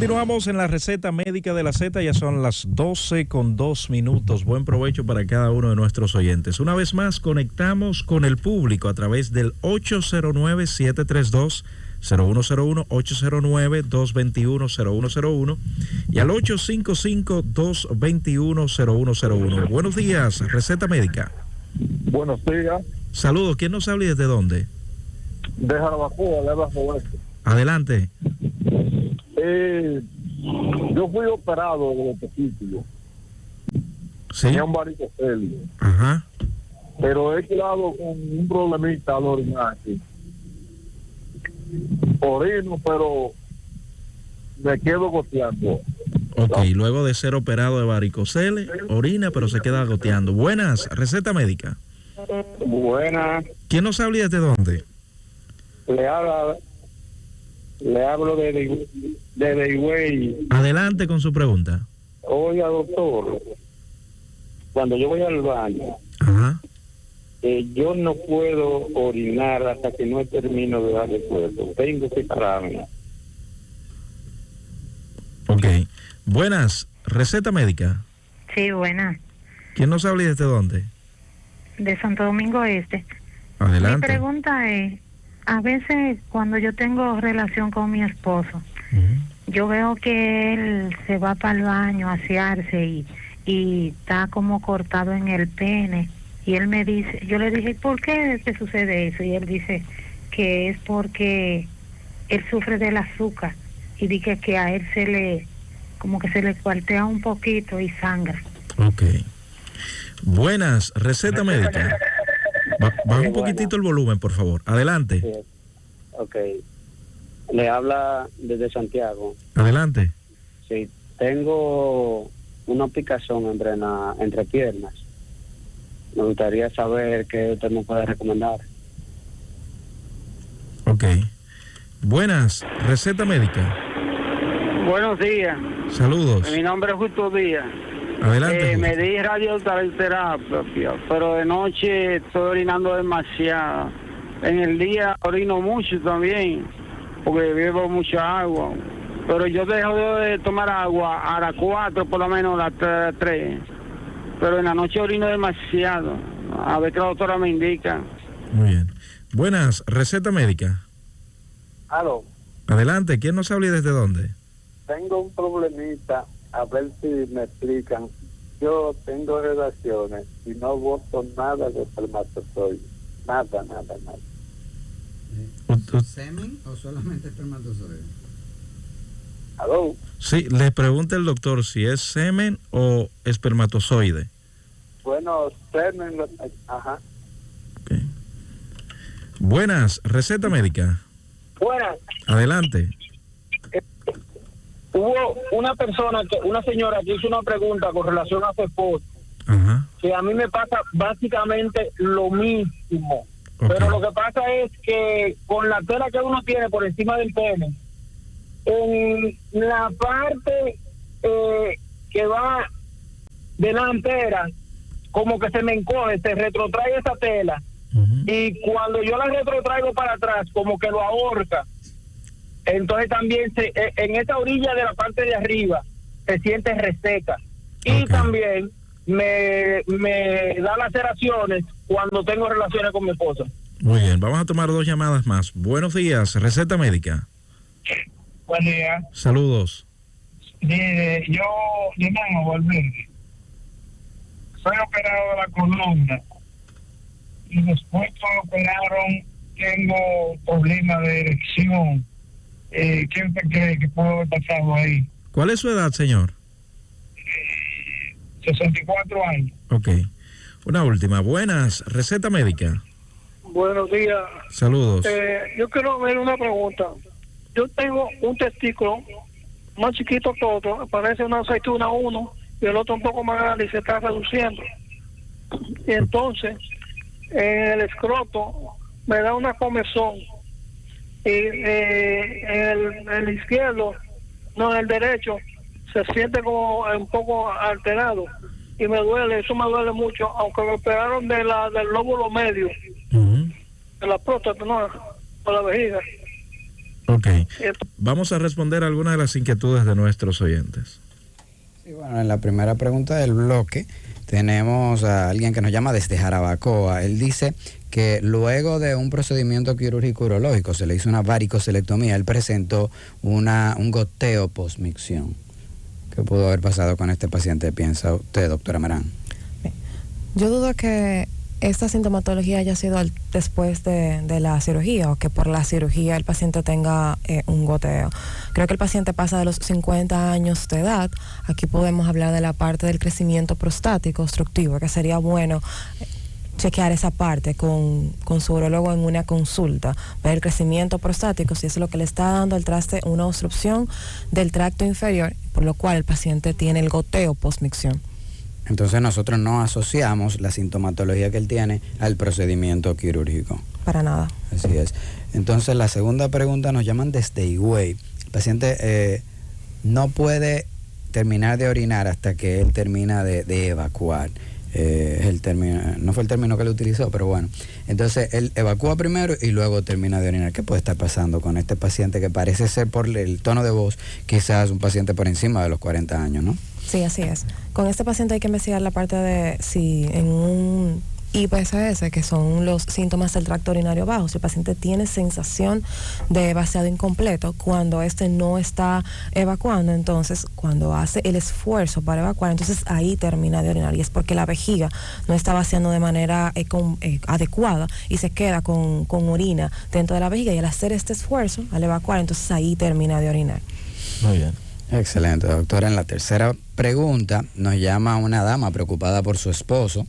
Continuamos en la receta médica de la Z, ya son las 12:02. Buen provecho para cada uno de nuestros oyentes. Una vez más, conectamos con el público a través del 809-732-0101, 809-221-0101 y al 855-221-0101. Buenos días, receta médica. Buenos días. Saludos, ¿quién nos habla y desde dónde? De Jarabacoa, de Roberto. Adelante. Yo fui operado de testículo. Sí. Tenía un varicocele. Ajá. Pero he quedado con un problemita al orinar aquí. Orino, pero me quedo goteando. Ok, luego de ser operado de varicocele, orina, pero se queda goteando. Buenas, receta médica. Buenas. ¿Quién nos habla y desde dónde? Le hablo de Higüey. Adelante con su pregunta. Oiga, doctor, cuando yo voy al baño, Ajá. yo no puedo orinar hasta que no termino de dar el cuerpo. Tengo que pararme. Ok. Buenas, receta médica. Sí, buenas. ¿Quién nos habla y desde dónde? De Santo Domingo Este. Adelante. Mi pregunta es, a veces cuando yo tengo relación con mi esposo, yo veo que él se va para el baño a asearse y está como cortado en el pene. Y él me dice, yo le dije, ¿por qué te sucede eso? Y él dice que es porque él sufre del azúcar y dice que a él como que se le cuartea un poquito y sangra. Ok. Buenas, receta médica. Baja un poquitito el volumen, por favor. Adelante. Sí. Ok. Le habla desde Santiago. Adelante. Sí, tengo una picazón entre piernas. Me gustaría saber qué usted me puede recomendar. Ok. Buenas, receta médica. Buenos días. Saludos. Mi nombre es Justo Díaz. Adelante. Me di radioterapia, pero de noche estoy orinando demasiado. En el día orino mucho también, porque bebo mucha agua. Pero yo dejo de tomar agua a las 4, por lo menos a las 3. Pero en la noche orino demasiado. A ver qué la doctora me indica. Muy bien. Buenas, receta médica. Aló, Adelante, ¿quién nos habla y desde dónde? tengo un problemita, a ver si me explican. Yo tengo relaciones y no boto nada de espermatozoides. Nada. ¿Semen o solamente espermatozoides? Aló. Sí, le pregunta el doctor si es semen o espermatozoide. Bueno, semen, ajá. Okay. Buenas, receta médica. Buenas. Adelante. Hubo una señora que hizo una pregunta con relación a su esposo, Ajá. que a mí me pasa básicamente lo mismo. Okay. Pero lo que pasa es que con la tela que uno tiene por encima del pene, en la parte que va delantera, como que se me encoge, se retrotrae esa tela. Y cuando yo la retrotraigo para atrás, como que lo ahorca. Entonces también en esa orilla de la parte de arriba se siente reseca. Y también me da laceraciones cuando tengo relaciones con mi esposa. Muy bien, vamos a tomar 2 llamadas más. Buenos días, receta médica. Buen día. Saludos. Yo me volver. Soy operado de la columna y después que me operaron tengo problemas de erección. ¿Qué usted cree que puede haber pasado ahí? ¿Cuál es su edad, señor? 64 años. Ok. Una última. Buenas, receta médica. Buenos días. Saludos. Yo quiero ver una pregunta. Yo tengo un testículo más chiquito que otro, parece una aceituna uno, y el otro un poco más grande y se está reduciendo. Y entonces, en el escroto me da una comezón. Y en el izquierdo, no, en el derecho, se siente como un poco alterado. Y me duele, eso me duele mucho, aunque me operaron del lóbulo medio, de la próstata, no, por la vejiga. Ok. Vamos a responder algunas de las inquietudes de nuestros oyentes. Sí, bueno, en la primera pregunta del bloque tenemos a alguien que nos llama desde Jarabacoa. Él dice que luego de un procedimiento quirúrgico urológico se le hizo una varicocelectomía. Él presentó un goteo postmicción. ¿Qué pudo haber pasado con este paciente, piensa usted, doctora Marán? Yo dudo que esta sintomatología haya sido después de la cirugía, o que por la cirugía el paciente tenga un goteo. Creo que el paciente pasa de los 50 años de edad. Aquí podemos hablar de la parte del crecimiento prostático obstructivo, que sería bueno chequear esa parte con su urólogo en una consulta, ver el crecimiento prostático, si es lo que le está dando al traste una obstrucción del tracto inferior, por lo cual el paciente tiene el goteo postmicción. Entonces nosotros no asociamos la sintomatología que él tiene al procedimiento quirúrgico. Para nada. Así es. Entonces la segunda pregunta, nos llaman desde Higüey. El paciente no puede terminar de orinar hasta que él termina de evacuar. El término, no fue el término que él utilizó, pero bueno. Entonces él evacúa primero y luego termina de orinar. ¿Qué puede estar pasando con este paciente que parece ser, por el tono de voz, quizás un paciente por encima de los 40 años, ¿no? Sí, así es. Con este paciente hay que investigar la parte de si en un IPSS, que son los síntomas del tracto urinario bajo, si el paciente tiene sensación de vaciado incompleto cuando este no está evacuando, entonces cuando hace el esfuerzo para evacuar, entonces ahí termina de orinar, y es porque la vejiga no está vaciando de manera adecuada y se queda con orina dentro de la vejiga, y al hacer este esfuerzo, al evacuar, entonces ahí termina de orinar. Muy bien. Excelente, doctora. En la tercera pregunta nos llama una dama preocupada por su esposo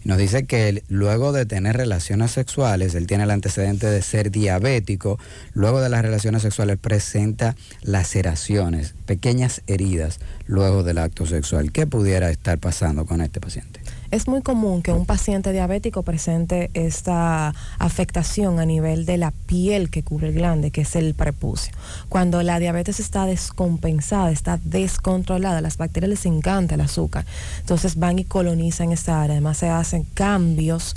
y nos dice que él, luego de tener relaciones sexuales, él tiene el antecedente de ser diabético. Luego de las relaciones sexuales presenta laceraciones, pequeñas heridas luego del acto sexual. ¿Qué pudiera estar pasando con este paciente? Es muy común que un paciente diabético presente esta afectación a nivel de la piel que cubre el glande, que es el prepucio. Cuando la diabetes está descompensada, está descontrolada, las bacterias les encanta el azúcar, entonces van y colonizan esta área. Además se hacen cambios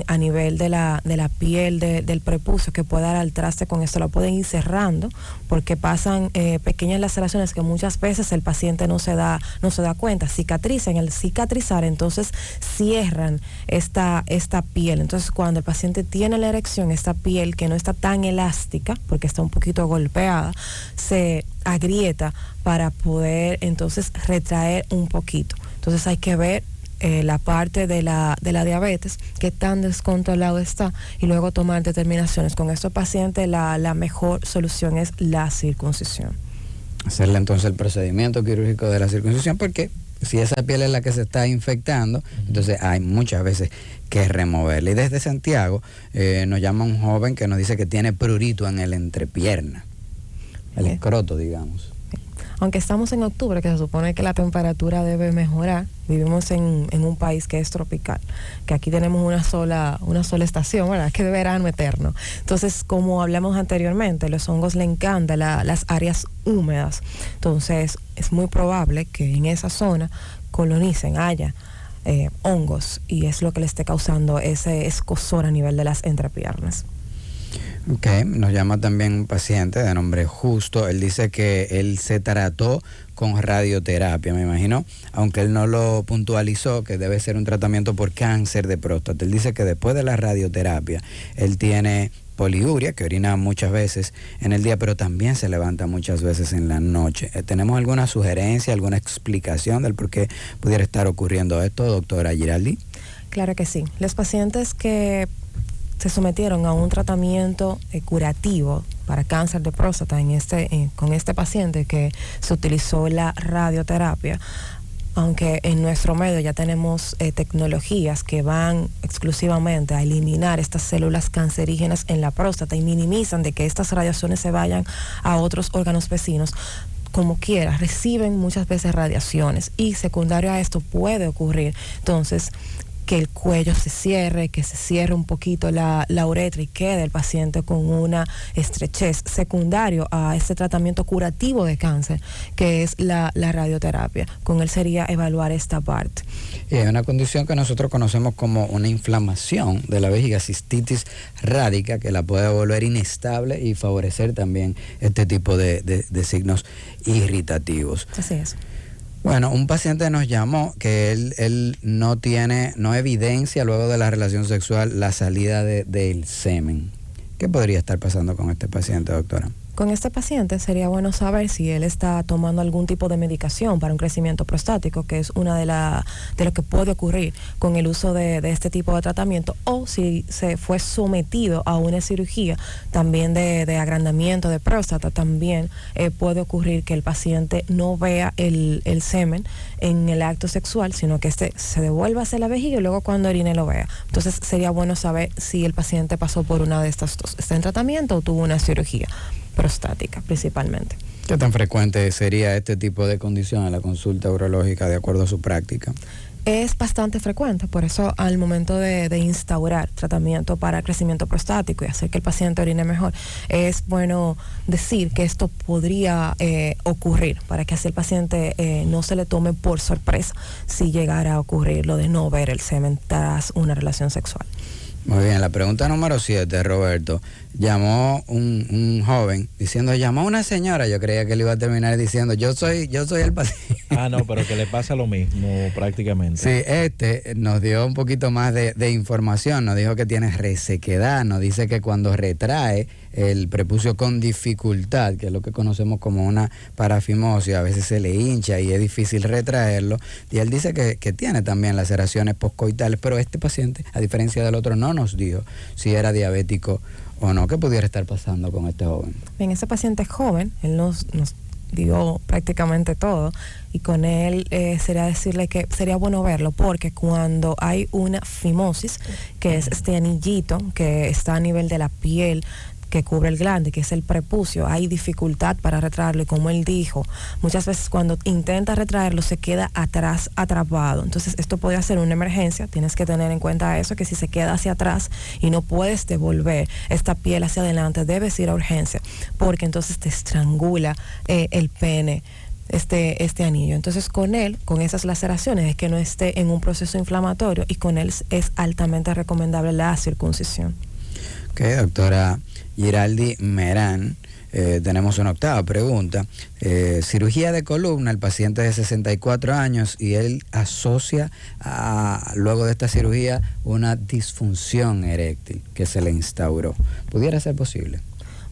a nivel de la piel del prepucio que puede dar al traste con esto. Lo pueden ir cerrando porque pasan pequeñas laceraciones que muchas veces el paciente no se da cuenta. Cicatrizan. Al cicatrizar, entonces cierran esta piel. Entonces cuando el paciente tiene la erección, esta piel que no está tan elástica porque está un poquito golpeada, se agrieta para poder entonces retraer un poquito. Entonces hay que ver la parte de la diabetes, qué tan descontrolado está, y luego tomar determinaciones. Con estos pacientes la mejor solución es la circuncisión. Hacerle entonces el procedimiento quirúrgico de la circuncisión, porque si esa piel es la que se está infectando, entonces hay muchas veces que removerla. Y desde Santiago nos llama un joven que nos dice que tiene prurito en el entrepierna, el escroto, digamos. Aunque estamos en octubre, que se supone que la temperatura debe mejorar, vivimos en un país que es tropical, que aquí tenemos una sola estación, ¿verdad? Que es verano eterno. Entonces, como hablamos anteriormente, los hongos le encantan las áreas húmedas. Entonces, es muy probable que en esa zona haya hongos, y es lo que le esté causando ese escozor a nivel de las entrepiernas. Ok, nos llama también un paciente de nombre Justo. Él dice que él se trató con radioterapia, me imagino, aunque él no lo puntualizó, que debe ser un tratamiento por cáncer de próstata. Él dice que después de la radioterapia, él tiene poliuria, que orina muchas veces en el día, pero también se levanta muchas veces en la noche. ¿Tenemos alguna sugerencia, alguna explicación del por qué pudiera estar ocurriendo esto, doctora Giraldi? Claro que sí. Los pacientes que se sometieron a un tratamiento curativo para cáncer de próstata con este paciente que se utilizó la radioterapia, aunque en nuestro medio ya tenemos tecnologías que van exclusivamente a eliminar estas células cancerígenas en la próstata y minimizan de que estas radiaciones se vayan a otros órganos vecinos, como quiera, reciben muchas veces radiaciones, y secundario a esto puede ocurrir entonces que el cuello se cierre, que se cierre un poquito la uretra y quede el paciente con una estrechez, secundario a este tratamiento curativo de cáncer, que es la radioterapia. Con él sería evaluar esta parte. Y hay una condición que nosotros conocemos como una inflamación de la vejiga, cistitis rádica, que la puede volver inestable y favorecer también este tipo de signos irritativos. Así es. Bueno, un paciente nos llamó que él no evidencia luego de la relación sexual la salida del semen. ¿Qué podría estar pasando con este paciente, doctora? Con este paciente sería bueno saber si él está tomando algún tipo de medicación para un crecimiento prostático, que es una de lo que puede ocurrir con el uso de este tipo de tratamiento, o si se fue sometido a una cirugía también de agrandamiento de próstata. También puede ocurrir que el paciente no vea el semen en el acto sexual, sino que se devuelva hacia la vejiga y luego cuando orine lo vea. Entonces sería bueno saber si el paciente pasó por una de estas dos, está en tratamiento o tuvo una cirugía prostática principalmente. ¿Qué tan frecuente sería este tipo de condición en la consulta urológica de acuerdo a su práctica? Es bastante frecuente, por eso al momento de instaurar tratamiento para crecimiento prostático y hacer que el paciente orine mejor, es bueno decir que esto podría ocurrir, para que así el paciente no se le tome por sorpresa si llegara a ocurrir lo de no ver el semen tras una relación sexual. Muy bien, la pregunta número 7, Roberto. Llamó un joven diciendo, llamó a una señora. Yo creía que le iba a terminar diciendo, yo soy el paciente. No, pero que le pasa lo mismo prácticamente. Sí, nos dio un poquito más de información. Nos dijo que tiene resequedad. Nos dice que cuando retrae el prepucio con dificultad, que es lo que conocemos como una parafimosis, a veces se le hincha y es difícil retraerlo. Y él dice que tiene también laceraciones poscoitales, pero este paciente, a diferencia del otro, no nos dijo si era diabético o no. ¿Qué pudiera estar pasando con este joven? Bien, ese paciente es joven, él nos dio prácticamente todo, y con él sería decirle que sería bueno verlo, porque cuando hay una fimosis, que es este anillito que está a nivel de la piel que cubre el glande, que es el prepucio, hay dificultad para retraerlo, y como él dijo, muchas veces cuando intenta retraerlo se queda atrás atrapado. Entonces esto podría ser una emergencia, tienes que tener en cuenta eso, que si se queda hacia atrás y no puedes devolver esta piel hacia adelante, debes ir a urgencia, porque entonces te estrangula el pene, este anillo. Entonces con él, con esas laceraciones, es que no esté en un proceso inflamatorio, y con él es altamente recomendable la circuncisión. Ok, doctora Giraldi Merán, tenemos una octava pregunta. Cirugía de columna, el paciente de 64 años, y él asocia luego de esta cirugía una disfunción eréctil que se le instauró. ¿Pudiera ser posible?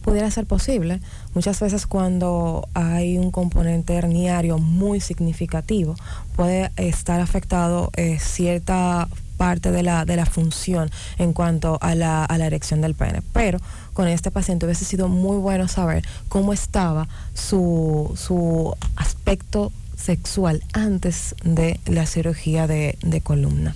Pudiera ser posible. Muchas veces cuando hay un componente herniario muy significativo, puede estar afectado cierta parte de la función en cuanto a la erección del pene. Pero con este paciente hubiese sido muy bueno saber cómo estaba su aspecto sexual antes de la cirugía de columna.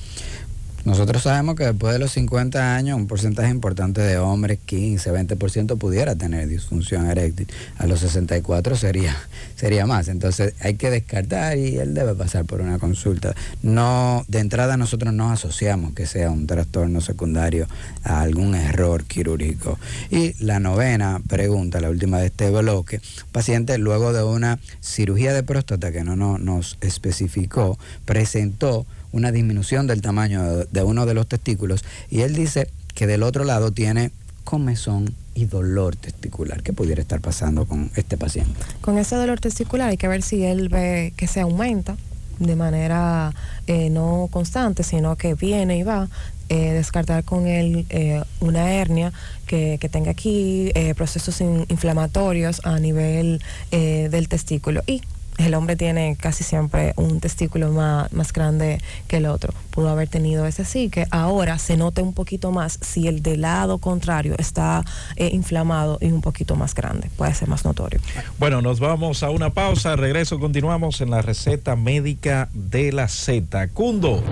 Nosotros sabemos que después de los 50 años un porcentaje importante de hombres, 15, 20% pudiera tener disfunción eréctil. A los 64 sería más. Entonces hay que descartar, y él debe pasar por una consulta. No, de entrada nosotros no asociamos que sea un trastorno secundario a algún error quirúrgico. Y la novena pregunta, la última de este bloque, paciente luego de una cirugía de próstata que no nos especificó, presentó una disminución del tamaño de uno de los testículos, y él dice que del otro lado tiene comezón y dolor testicular. ¿Qué pudiera estar pasando con este paciente? Con ese dolor testicular hay que ver si él ve que se aumenta de manera no constante, sino que viene y va. Descartar con él una hernia que tenga aquí procesos inflamatorios a nivel del testículo, y el hombre tiene casi siempre un testículo más grande que el otro. Pudo haber tenido ese sí, que ahora se note un poquito más si el del lado contrario está inflamado y un poquito más grande. Puede ser más notorio. Bueno, nos vamos a una pausa. Regreso, continuamos en la receta médica de la Z. Cundo.